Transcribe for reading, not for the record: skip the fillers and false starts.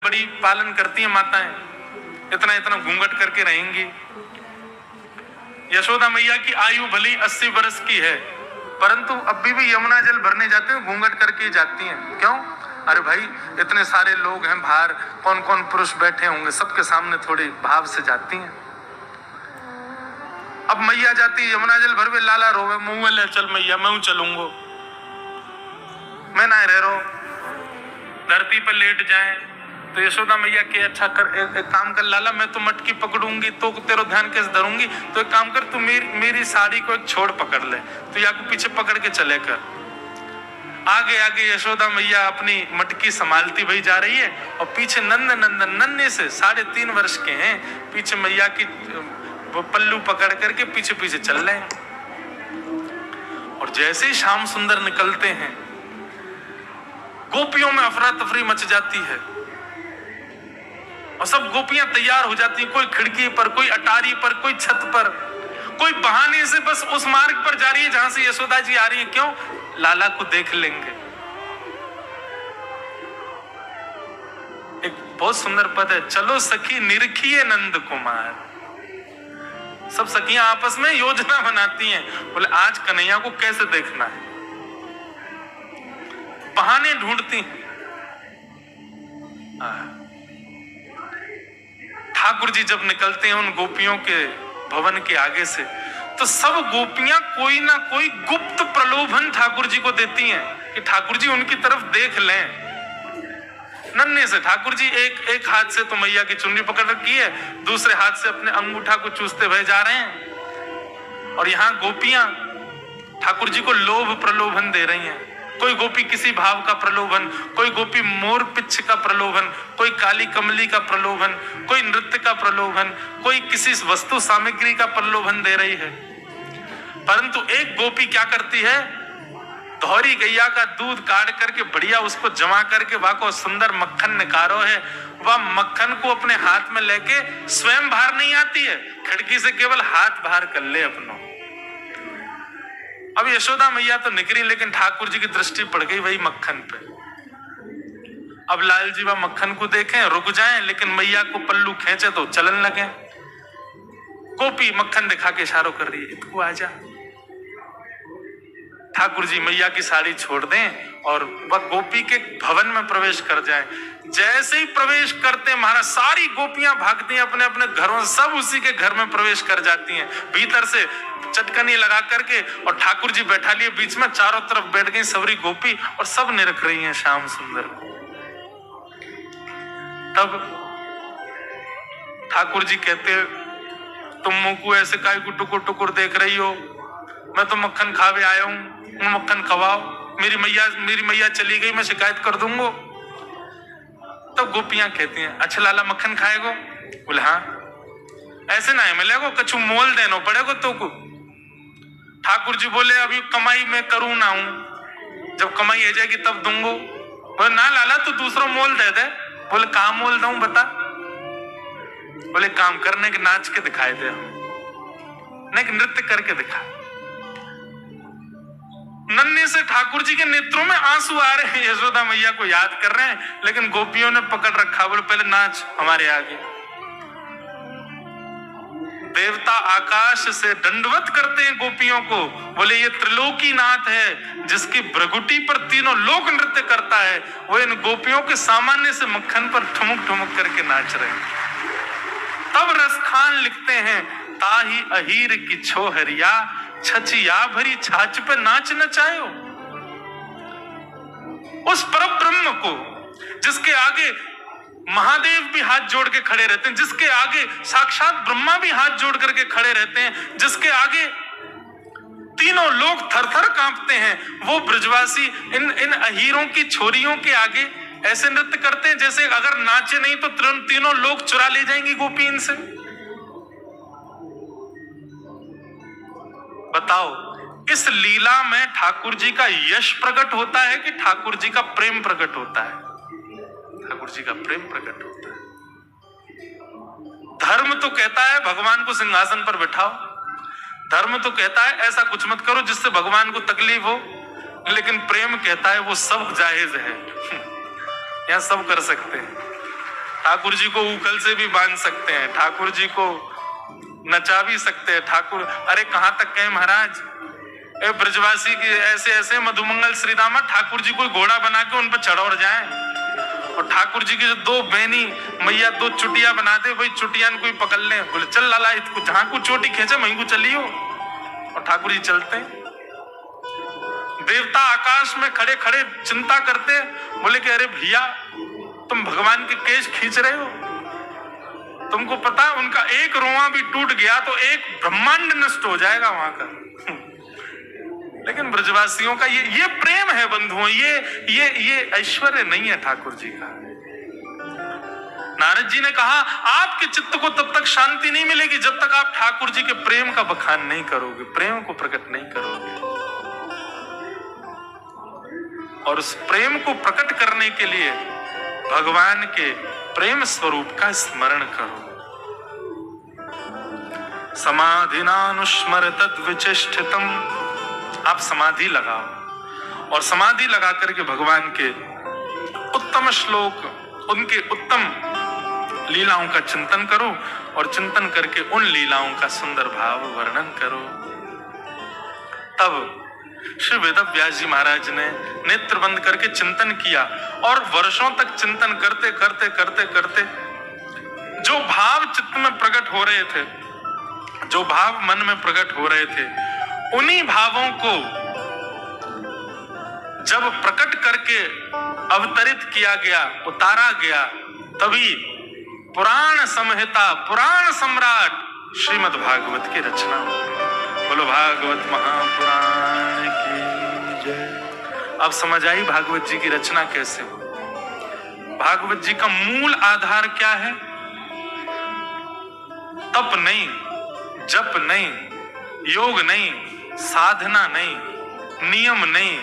बड़ी पालन करती हैं माताएं, इतना इतना घूंघट करके रहेंगी। यशोदा मैया की आयु भली 80 वर्ष की है, परंतु अभी भी यमुना जल भरने जाते हैं घूंघट करके जाती हैं। क्यों? अरे भाई इतने सारे लोग हैं बाहर, कौन कौन पुरुष बैठे होंगे, सबके सामने थोड़ी भाव से जाती हैं। अब मैया जाती है यमुना जल भरवे, लाला रोवे, मुंह में ले चल मैया, मैं चलूंगा, मैं ना रह रो, धरती पर लेट जाए। तो यशोदा मैया के अच्छा कर, एक काम कर लाला, मैं तो मटकी पकड़ूंगी तो तेरा ध्यान कैसे धरूंगी, तो एक काम कर तू मेरी साड़ी को एक छोड़ पकड़ ले, तो या को पीछे पकड़ के चले कर। आगे आगे यशोदा मैया अपनी मटकी संभालती भाई जा रही है, और पीछे नंदन नन्हे से 3.5 वर्ष के हैं, पीछे मैया की वो पल्लू पकड़ करके पीछे पीछे चल रहे हैं। और जैसे ही श्याम सुंदर निकलते हैं, गोपियों में अफरा तफरी मच जाती है, और सब गोपियां तैयार हो जाती हैं, कोई खिड़की पर, कोई अटारी पर, कोई छत पर, कोई बहाने से बस उस मार्ग पर जा रही है जहां से यशोदा जी आ रही है। क्यों? लाला को देख लेंगे। एक बहुत सुंदर पद है, चलो सखी निरखिए नंद कुमार। सब सखियां आपस में योजना बनाती हैं, बोले आज कन्हैया को कैसे देखना है, बहाने ढूंढती हैं। ठाकुर जी जब निकलते हैं उन गोपियों के भवन के आगे से, तो सब गोपियां कोई ना कोई गुप्त प्रलोभन ठाकुर जी को देती हैं कि ठाकुर जी उनकी तरफ देख लें। नन्हे से ठाकुर जी एक हाथ से तो मैया की चुन्नी पकड़ रखी है, दूसरे हाथ से अपने अंगूठा को चूसते हुए जा रहे हैं, और यहाँ गोपियां ठाकुर जी को लोभ प्रलोभन दे रही हैं। कोई गोपी किसी भाव का प्रलोभन, कोई गोपी मोर पिच्छ का प्रलोभन, कोई काली कमली का प्रलोभन, कोई नृत्य का प्रलोभन, कोई किसी वस्तु सामग्री का प्रलोभन दे रही है। परंतु एक गोपी क्या करती है, धौरी गैया का दूध काट करके बढ़िया उसको जमा करके वहां को सुंदर मक्खन निकारो है, वह मक्खन को अपने हाथ में लेके स्वयं बाहर नहीं आती है, खिड़की से केवल हाथ बाहर कर ले अपना। अब यशोदा मैया तो निकली, लेकिन ठाकुर जी की दृष्टि पड़ गई वही मक्खन पे। अब लाल जी वह मक्खन को देखें, रुक जाएं, लेकिन मैया को पल्लू खींचे तो चलन लगे। गोपी मक्खन दिखा के इशारों कर रही है, इतको आजा। ठाकुर जी मैया की साड़ी छोड़ दें और वह गोपी के भवन में प्रवेश कर जाएं। जैसे ही प्रवेश करते हैं महाराज, सारी गोपियां भागती हैं अपने अपने घरों, सब उसी के घर में प्रवेश कर जाती हैं, भीतर से चटकनी लगा करके, और ठाकुर जी बैठा लिए बीच में, चारों तरफ बैठ गई सबरी गोपी, और सब निरख रही हैं श्याम सुंदर को। तब ठाकुर जी कहते, तुम मुंह को ऐसे काय को टुकुर टुकुर देख रही हो, मैं तो मक्खन खावे आया हूं, मक्खन खवाओ, मेरी मैया चली गई, मैं शिकायत कर दूंगा। तब गोपियां कहती हैं, अच्छा लाला मक्खन खाएगो? बोले हाँ। ऐसे ना मिलेगो, कछु मोल देनो पड़ेगो तो को। ठाकुर जी बोले अभी कमाई मैं करूं ना हूं, जब कमाई हो जाएगी तब दूंगो। बोले ना लाला तू दूसरा मोल दे दे। बोले कहा मोल दूं बता? बोले काम करने के नाच के दिखाए दे, नहीं नृत्य करके दिखा। नन्हे से ठाकुर जी के नेत्रों में आंसू आ रहे हैं, यशोदा मैया को याद कर रहे हैं, लेकिन गोपियों ने पकड़ रखा, बोले पहले नाच हमारे आगे। देवता आकाश से दंडवत करते हैं गोपियों को, बोले ये त्रिलोकी नाथ है जिसकी भ्रगुटी पर तीनों लोक नृत्य करता है, वो इन गोपियों के सामान्य से मक्खन पर ठुमुक ठुमुक करके नाच रहे हैं। तब रसखान लिखते हैं, ताही अहीर की छोहरिया, छचिया भरी छाछ पे नाच नचायो। उस परम ब्रह्म को जिसके आगे महादेव भी हाथ जोड़ के खड़े रहते हैं, जिसके आगे साक्षात ब्रह्मा भी हाथ जोड़ करके खड़े रहते हैं, जिसके आगे तीनों लोग थरथर कांपते हैं, वो ब्रजवासी इन अहीरों की छोरियों के आगे ऐसे नृत्य करते हैं जैसे अगर नाचे नहीं तो तीनों लोग चुरा ले जाएंगी गोपी इनसे। बताओ, इस लीला में ठाकुर जी का यश प्रकट होता है कि ठाकुर जी का प्रेम प्रकट होता है? ठाकुर जी का प्रेम प्रकट होता है। धर्म तो कहता है भगवान को सिंहासन पर बिठाओ, धर्म तो कहता है ऐसा कुछ मत करो जिससे भगवान को तकलीफ हो, लेकिन प्रेम कहता है वो सब जायज है, यहां सब कर सकते हैं। ठाकुर जी को उखल से भी बांध सकते हैं, ठाकुर जी को नचा भी सकते हैं। ठाकुर, अरे कहां तक कहें महाराज, ए ब्रजवासी के ऐसे ऐसे मधुमंगल श्रीदामा ठाकुर जी कोई घोड़ा बना के उन पर चढ़ जाए, और ठाकुर जी की जो दो बहनी मैया दो चुटिया बना दे, वही चुटिया कोई पकड़ ले, बोले चल लाला इसको जहां को चोटी खींचे वहीं को चलियो, और ठाकुर जी चलते। देवता आकाश में खड़े खड़े चिंता करते, बोले कि अरे भैया तुम भगवान के केश खींच रहे हो, तुमको पता है उनका एक रोआ भी टूट गया तो एक ब्रह्मांड नष्ट हो जाएगा वहां का। लेकिन ब्रजवासियों का ये प्रेम है बंधुओं, ये ऐश्वर्य नहीं है ठाकुर जी का। नारद जी ने कहा आपके चित्त को तब तक शांति नहीं मिलेगी जब तक आप ठाकुर जी के प्रेम का बखान नहीं करोगे, प्रेम को प्रकट नहीं करोगे। और उस प्रेम को प्रकट करने के लिए भगवान के प्रेम स्वरूप का स्मरण करो। समाधिनानुस्मर तद विचेष्टितम, आप समाधि लगाओ और समाधि लगा करके भगवान के उत्तम श्लोक, उनके उत्तम लीलाओं का चिंतन करो, और चिंतन करके उन लीलाओं का सुंदर भाव वर्णन करो। तब श्री वेदव्यास जी महाराज ने नेत्र बंद करके चिंतन किया, और वर्षों तक चिंतन करते करते करते करते जो भाव चित्त में प्रकट हो रहे थे, जो भाव मन में प्रकट हो रहे थे, उन्हीं भावों को जब प्रकट करके अवतरित किया गया, उतारा गया, तभी पुराण संहिता, पुराण सम्राट श्रीमद् भागवत की रचना। बोलो भागवत महापुराण की जय। अब समझ आई भागवत जी की रचना कैसे हो। भागवत जी का मूल आधार क्या है? तप नहीं, जप नहीं, योग नहीं, साधना नहीं, नियम नहीं,